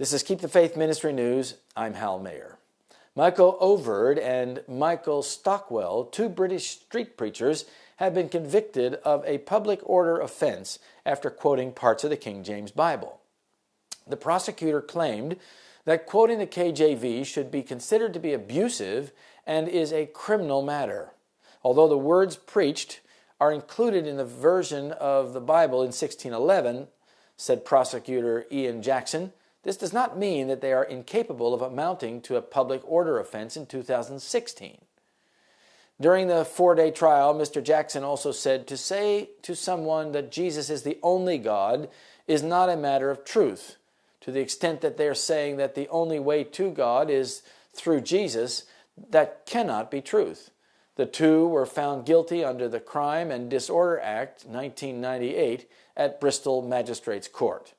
This is Keep the Faith Ministry News. I'm Hal Mayer. Michael Overd and Michael Stockwell, two British street preachers, have been convicted of a public order offense after quoting parts of the King James Bible. The prosecutor claimed that quoting the KJV should be considered to be abusive and is a criminal matter. Although the words preached are included in the version of the Bible in 1611, said prosecutor Ian Jackson, this does not mean that they are incapable of amounting to a public order offense in 2016. During the 4-day trial, Mr. Jackson also said to say to someone that Jesus is the only God is not a matter of truth. To the extent that they are saying that the only way to God is through Jesus, that cannot be truth. The two were found guilty under the Crime and Disorder Act 1998 at Bristol Magistrates Court.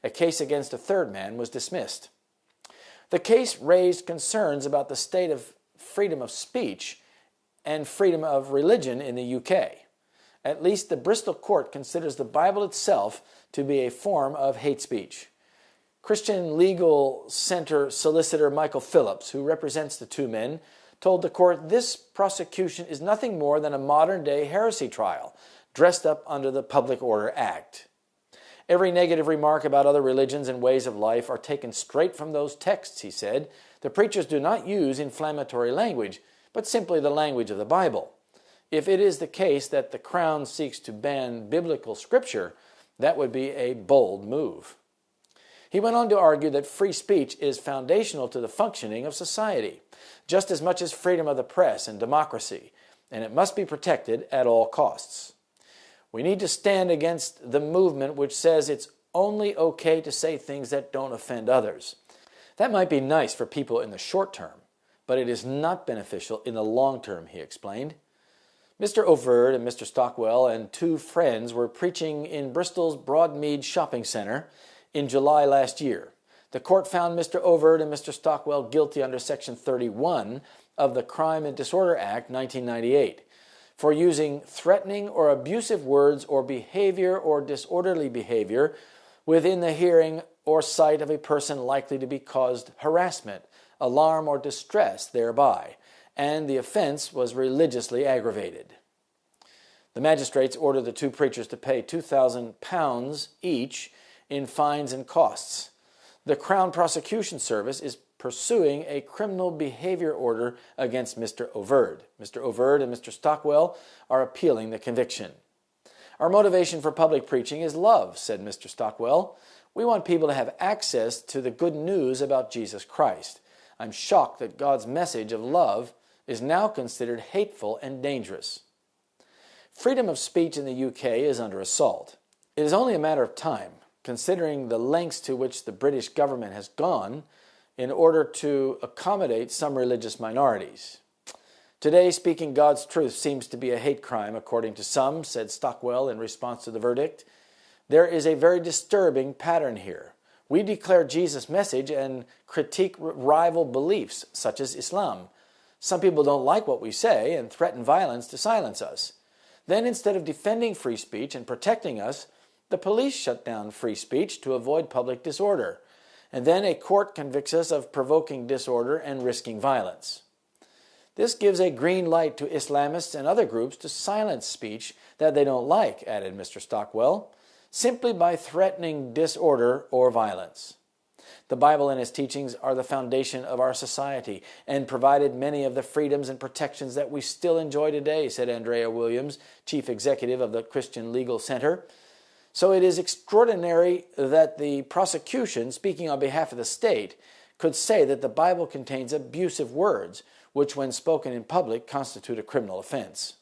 A case against a third man was dismissed. The case raised concerns about the state of freedom of speech and freedom of religion in the UK. At least the Bristol court considers the Bible itself to be a form of hate speech. Christian Legal Center solicitor Michael Phillips, who represents the two men, told the court this prosecution is nothing more than a modern-day heresy trial, dressed up under the Public Order Act. Every negative remark about other religions and ways of life are taken straight from those texts, he said. The preachers do not use inflammatory language, but simply the language of the Bible. If it is the case that the Crown seeks to ban biblical scripture, that would be a bold move. He went on to argue that free speech is foundational to the functioning of society, just as much as freedom of the press and democracy, and it must be protected at all costs. We need to stand against the movement which says it's only okay to say things that don't offend others. That might be nice for people in the short term, but it is not beneficial in the long term, he explained. Mr. Overd and Mr. Stockwell and two friends were preaching in Bristol's Broadmead Shopping Centre in July last year. The court found Mr. Overd and Mr. Stockwell guilty under Section 31 of the Crime and Disorder Act 1998 for using threatening or abusive words or behavior or disorderly behavior within the hearing or sight of a person likely to be caused harassment, alarm, or distress thereby, and the offense was religiously aggravated. The magistrates ordered the two preachers to pay £2,000 each in fines and costs. The Crown Prosecution Service is pursuing a criminal behavior order against Mr. Overd. Mr. Overd and Mr. Stockwell are appealing the conviction. Our motivation for public preaching is love, said Mr. Stockwell. We want people to have access to the good news about Jesus Christ. I'm shocked that God's message of love is now considered hateful and dangerous. Freedom of speech in the UK is under assault. It is only a matter of time, considering the lengths to which the British government has gone in order to accommodate some religious minorities. Today, speaking God's truth seems to be a hate crime, according to some, said Stockwell in response to the verdict. There is a very disturbing pattern here. We declare Jesus' message and critique rival beliefs, such as Islam. Some people don't like what we say and threaten violence to silence us. Then, instead of defending free speech and protecting us, the police shut down free speech to avoid public disorder. And then a court convicts us of provoking disorder and risking violence. This gives a green light to Islamists and other groups to silence speech that they don't like, added Mr. Stockwell, simply by threatening disorder or violence. The Bible and its teachings are the foundation of our society and provided many of the freedoms and protections that we still enjoy today, said Andrea Williams, chief executive of the Christian Legal Center. So it is extraordinary that the prosecution, speaking on behalf of the state, could say that the Bible contains abusive words, which when spoken in public constitute a criminal offense.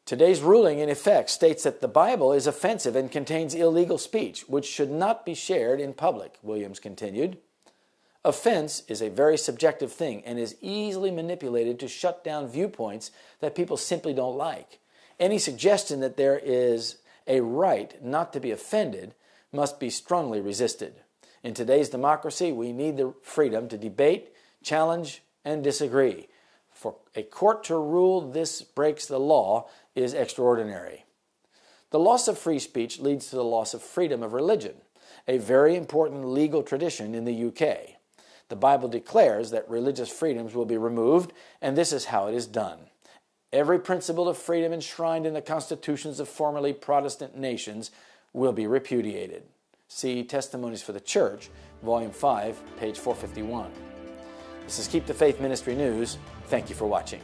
Today's ruling, in effect, states that the Bible is offensive and contains illegal speech, which should not be shared in public, Williams continued. Offense is a very subjective thing and is easily manipulated to shut down viewpoints that people simply don't like. Any suggestion that there is a right not to be offended must be strongly resisted. In today's democracy, we need the freedom to debate, challenge, and disagree. For a court to rule this breaks the law is extraordinary. The loss of free speech leads to the loss of freedom of religion, a very important legal tradition in the UK. The Bible declares that religious freedoms will be removed, and this is how it is done. Every principle of freedom enshrined in the constitutions of formerly Protestant nations will be repudiated. See Testimonies for the Church, Volume 5, page 451. This is Keep the Faith Ministry News. Thank you for watching.